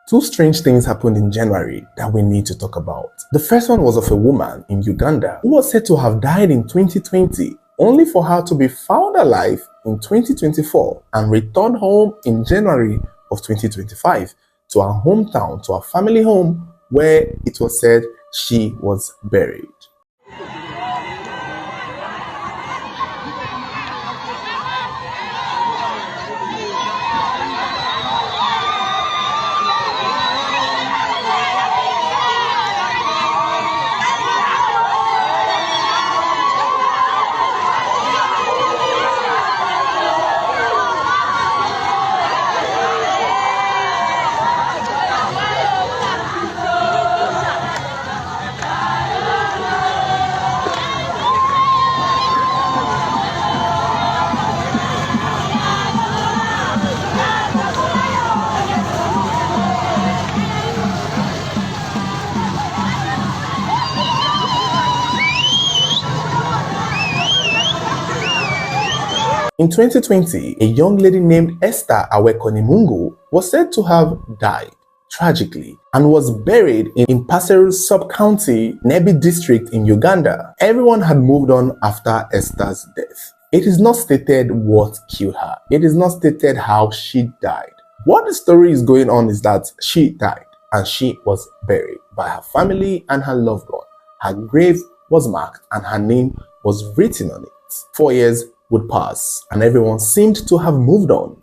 Two strange things happened in January that we need to talk about. The first one was of a woman in Uganda who was said to have died in 2020, only for her to be found alive in 2024 and returned home in January of 2025 to her hometown, to her family home, where it was said she was buried. In 2020, a young lady named Esther Awekonimungu was said to have died tragically and was buried in Paseru sub-county, Nebi district in Uganda. Everyone had moved on after Esther's death. It is not stated what killed her. It is not stated how she died. What the story is going on is that she died and she was buried by her family and her loved one. Her grave was marked and her name was written on it. 4 years would pass and everyone seemed to have moved on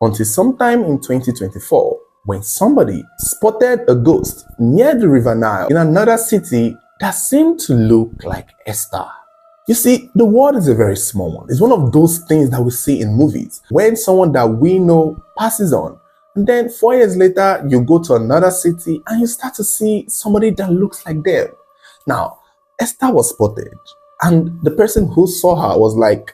until sometime in 2024 when somebody spotted a ghost near the River Nile in another city that seemed to look like Esther. You see, the world is a very small one. It's one of those things that we see in movies when someone that we know passes on, and then 4 years later you go to another city and you start to see somebody that looks like them. Now, Esther was spotted and the person who saw her was like,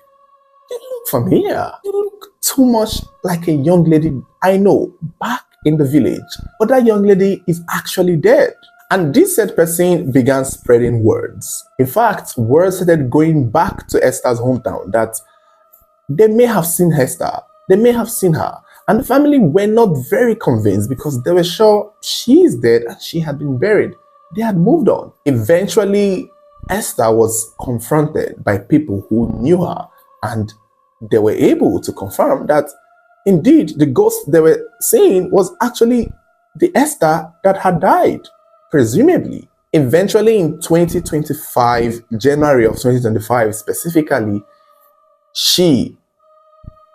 "You look familiar. You look too much like a young lady I know back in the village, but that young lady is actually dead." And this said person began spreading words. In fact, words started going back to Esther's hometown that they may have seen Esther, they may have seen her. And the family were not very convinced because they were sure she is dead and she had been buried. They had moved on. Eventually, Esther was confronted by people who knew her, and they were able to confirm that indeed the ghost they were seeing was actually the Esther that had died, presumably. Eventually in 2025, January of 2025 specifically, she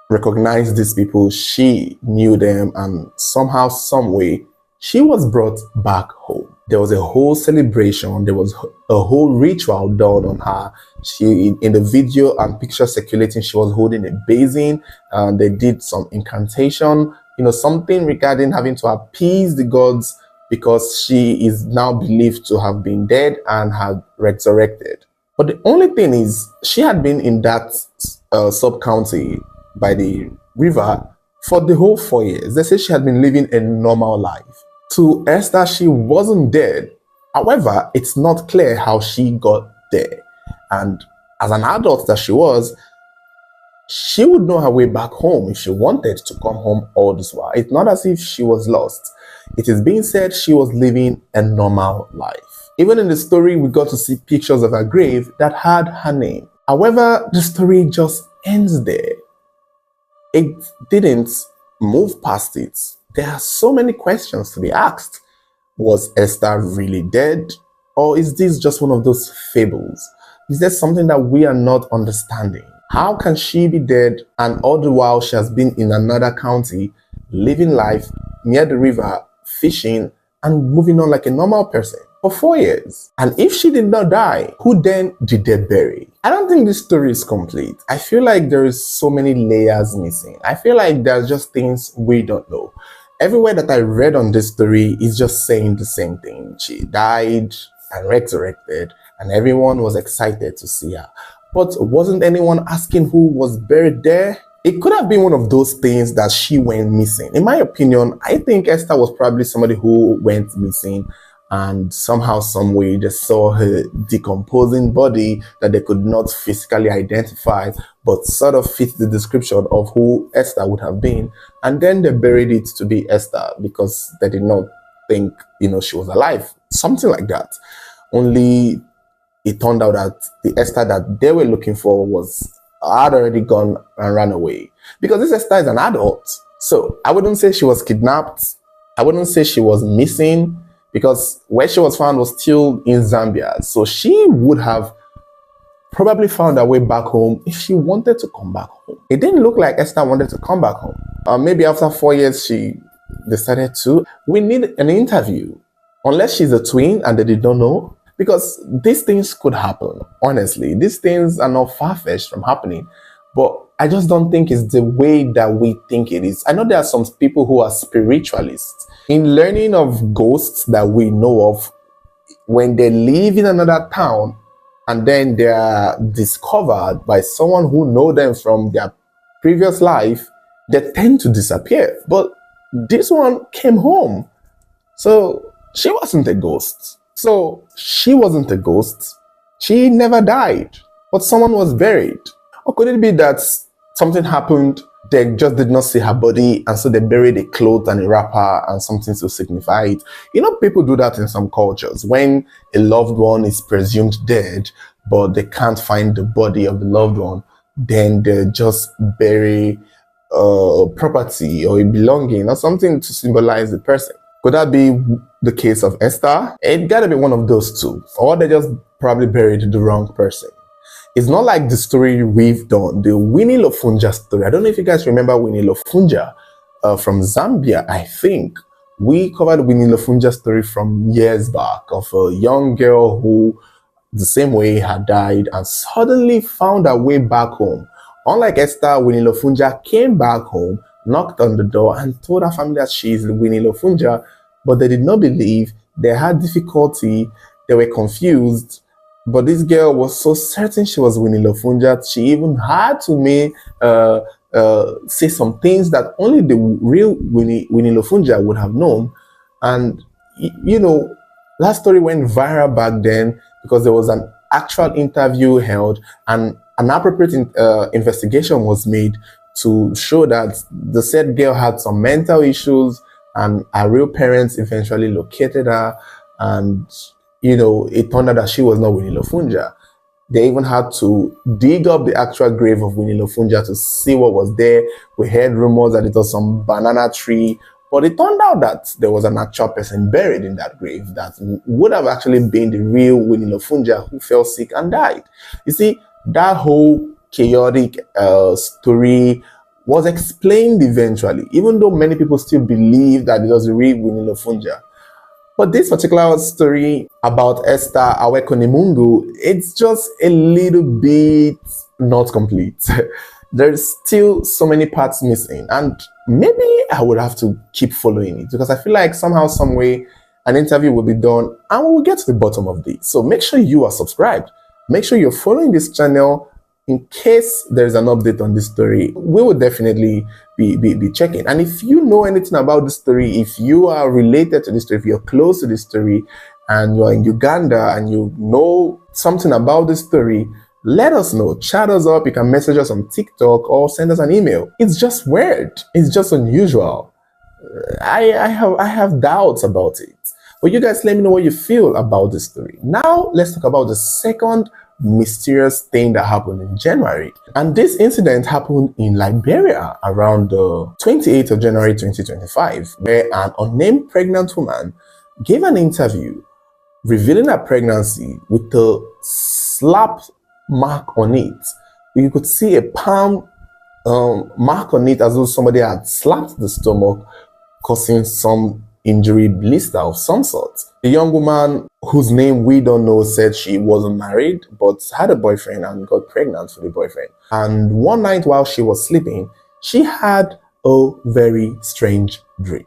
recognized these people, she knew them, and somehow, some way, she was brought back home. There was a whole celebration, there was a whole ritual done on her. She, in the video and picture circulating, she was holding a basin, and they did some incantation, something regarding having to appease the gods because she is now believed to have been dead and had resurrected. But the only thing is, she had been in that sub-county by the river for the whole 4 years. They say she had been living a normal life. To Esther, she wasn't dead. However, it's not clear how she got there. And as an adult that she was, she would know her way back home if she wanted to come home all this while. It's not as if she was lost. It is being said she was living a normal life. Even in the story, we got to see pictures of her grave that had her name. However, the story just ends there. It didn't move past it. There are so many questions to be asked. Was Esther really dead? Or is this just one of those fables? Is there something that we are not understanding? How can she be dead and all the while she has been in another county, living life near the river, fishing, and moving on like a normal person for 4 years? And if she did not die, who then did they bury? I don't think this story is complete. I feel like there is so many layers missing. I feel like there's just things we don't know. Everywhere that I read on this story is just saying the same thing. She died and resurrected, and everyone was excited to see her. But wasn't anyone asking who was buried there? It could have been one of those things that she went missing. In my opinion, I think Esther was probably somebody who went missing and somehow, some way, they saw her decomposing body that they could not physically identify, but sort of fit the description of who Esther would have been. And then they buried it to be Esther because they did not think, she was alive. Something like that. Only it turned out that the Esther that they were looking for had already gone and ran away. Because this Esther is an adult. So I wouldn't say she was kidnapped. I wouldn't say she was missing, because where she was found was still in Zambia. So she would have probably found her way back home if she wanted to come back home. It didn't look like Esther wanted to come back home. Maybe after 4 years, she decided to. We need an interview. Unless she's a twin and they did not know. Because these things could happen, honestly. These things are not far-fetched from happening. But I just don't think it's the way that we think it is. I know there are some people who are spiritualists. In learning of ghosts that we know of, when they live in another town and then they are discovered by someone who knows them from their previous life, they tend to disappear. But this one came home. So she wasn't a ghost. She never died, but someone was buried. Or could it be that something happened, they just did not see her body, and so they buried a cloth and a wrapper and something to signify it? People do that in some cultures. When a loved one is presumed dead, but they can't find the body of the loved one, then they just bury property or a belonging or something to symbolize the person. Could that be the case of Esther? It gotta be one of those two. Or they just probably buried the wrong person. It's not like the story we've done, the Winnie Lofunja story. I don't know if you guys remember Winnie Lofunja from Zambia, I think. We covered Winnie Lofunja's story from years back of a young girl who, the same way, had died and suddenly found her way back home. Unlike Esther, Winnie Lofunja came back home, knocked on the door and told her family that she is Winnie Lofunja, but they did not believe. They had difficulty. They were confused. But this girl was so certain she was Winnie Lofunja, she even had to say some things that only the real Winnie Lofunja would have known. And, that story went viral back then because there was an actual interview held and an appropriate investigation was made to show that the said girl had some mental issues, and her real parents eventually located her, and it turned out that she was not Winnie Lofunja. They even had to dig up the actual grave of Winnie Lofunja to see what was there. We heard rumors that it was some banana tree, but it turned out that there was an actual person buried in that grave that would have actually been the real Winnie Lofunja who fell sick and died. You see, that whole chaotic story was explained eventually, even though many people still believe that it was the real Winnie Lofunja. But this particular story about Esther Awekonimungu, it's just a little bit not complete. There's still so many parts missing, and maybe I would have to keep following it because I feel like somehow, some way, an interview will be done and we will get to the bottom of this. So make sure you are subscribed. Make sure you're following this channel in case there's an update on this story. We will definitely be checking. And if you know anything about this story, if you are related to this story, if you're close to this story and you're in Uganda and you know something about this story, let us know. Chat us up. You can message us on TikTok or send us an email. It's just weird. It's just unusual. I have doubts about it. But you guys let me know what you feel about this story. Now, let's talk about the second mysterious thing that happened in January. And this incident happened in Liberia around the 28th of January 2025, where an unnamed pregnant woman gave an interview revealing her pregnancy with a slap mark on it. You could see a palm mark on it as though somebody had slapped the stomach, causing some injury, blister of some sort. The young woman, whose name we don't know, said she wasn't married but had a boyfriend and got pregnant for the boyfriend. And one night while she was sleeping, she had a very strange dream,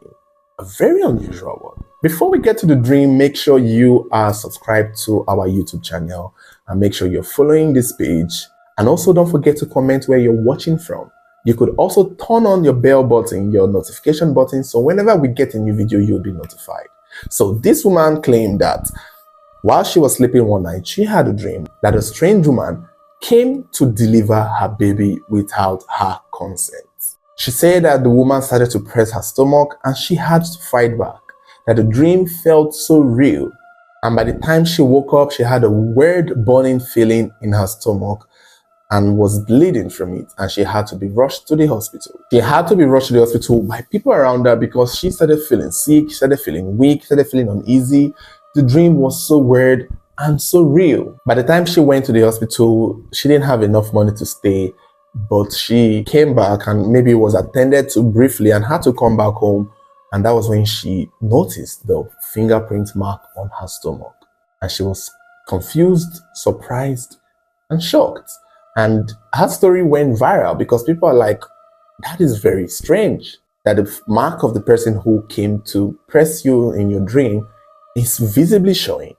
a very unusual one. Before we get to the dream, make sure you are subscribed to our YouTube channel and make sure you're following this page. And also don't forget to comment where you're watching from. You could also turn on your bell button, your notification button, so whenever we get a new video, you'll be notified. So this woman claimed that while she was sleeping one night, she had a dream that a strange woman came to deliver her baby without her consent. She said that the woman started to press her stomach and she had to fight back, that the dream felt so real. And by the time she woke up, she had a weird burning feeling in her stomach and was bleeding from it, and she had to be rushed to the hospital. She had to be rushed to the hospital by people around her because she started feeling sick, she started feeling weak, started feeling uneasy. The dream was so weird and so real. By the time she went to the hospital, she didn't have enough money to stay, but she came back and maybe was attended to briefly and had to come back home. And that was when she noticed the fingerprint mark on her stomach. And she was confused, surprised, and shocked. And her story went viral because people are like, that is very strange, that the mark of the person who came to press you in your dream is visibly showing.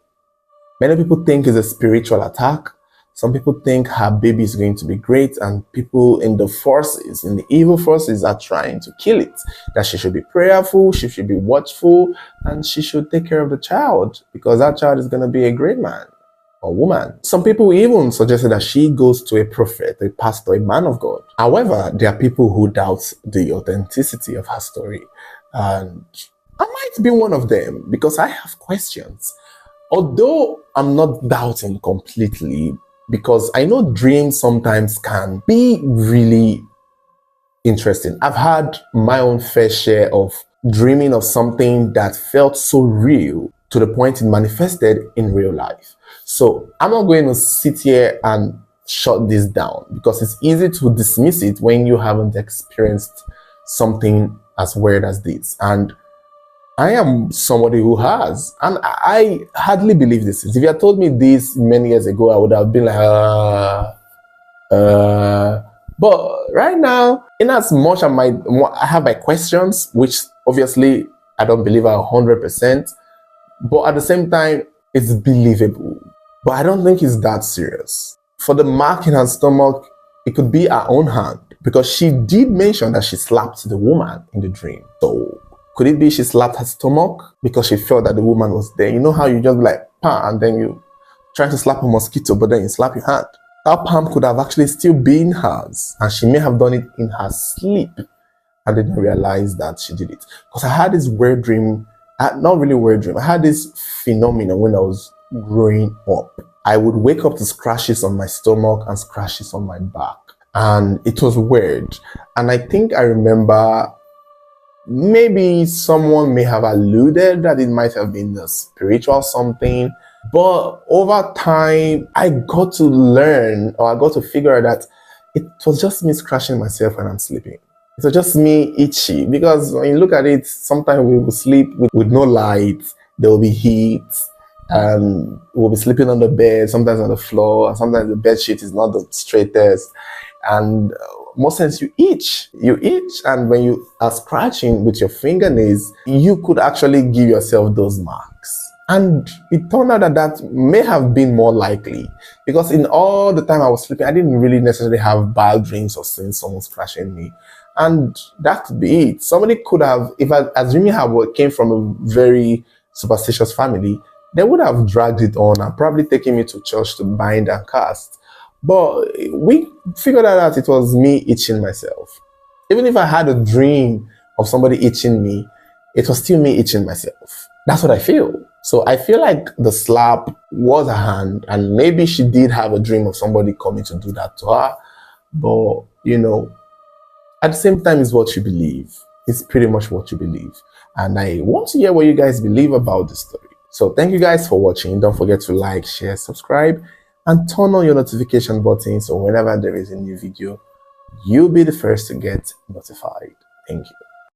Many people think it's a spiritual attack. Some people think her baby is going to be great, and people in the forces, in the evil forces, are trying to kill it. That she should be prayerful, she should be watchful, and she should take care of the child because that child is going to be a great man or woman. Some people even suggested that she goes to a prophet, a pastor, a man of God. However, there are people who doubt the authenticity of her story, and I might be one of them because I have questions. Although I'm not doubting completely, because I know dreams sometimes can be really interesting. I've had my own fair share of dreaming of something that felt so real to the point it manifested in real life. So I'm not going to sit here and shut this down because it's easy to dismiss it when you haven't experienced something as weird as this. And I am somebody who has, and I hardly believe this. If you had told me this many years ago, I would have been like, but right now, in as much I have my questions, which obviously I don't believe are 100%, but at the same time, it's believable. But I don't think it's that serious. For the mark in her stomach, it could be her own hand because she did mention that she slapped the woman in the dream. So could it be she slapped her stomach because she felt that the woman was there? You know how you just like palm and then you try to slap a mosquito, but then you slap your hand. That palm could have actually still been hers, and she may have done it in her sleep and didn't realize that she did it. Because I had this weird dream, not really weird dream, I had this phenomenon when I was growing up. I would wake up to scratches on my stomach and scratches on my back, and it was weird. And I think I remember maybe someone may have alluded that it might have been a spiritual something, but over time I got to learn, or I got to figure out that it was just me scratching myself when I'm sleeping. It was just me itchy, because when you look at it, sometimes we will sleep with no light, there will be heat, and we'll be sleeping on the bed, sometimes on the floor, and sometimes the bed sheet is not the straightest, and most times you itch, and when you are scratching with your fingernails, you could actually give yourself those marks. And it turned out that that may have been more likely, because in all the time I was sleeping, I didn't really necessarily have bad dreams or seeing someone scratching me. And that could be it. Somebody could have, if I assuming I came from a very superstitious family, they would have dragged it on and probably taken me to church to bind and cast. But we figured out that it was me itching myself. Even if I had a dream of somebody itching me, it was still me itching myself. That's what I feel. So I feel like the slap was a hand, and maybe she did have a dream of somebody coming to do that to her. But, you know, at the same time, it's what you believe. It's pretty much what you believe. And I want to hear what you guys believe about the story. So thank you guys for watching. Don't forget to like, share, subscribe, and turn on your notification button so whenever there is a new video, you'll be the first to get notified. Thank you.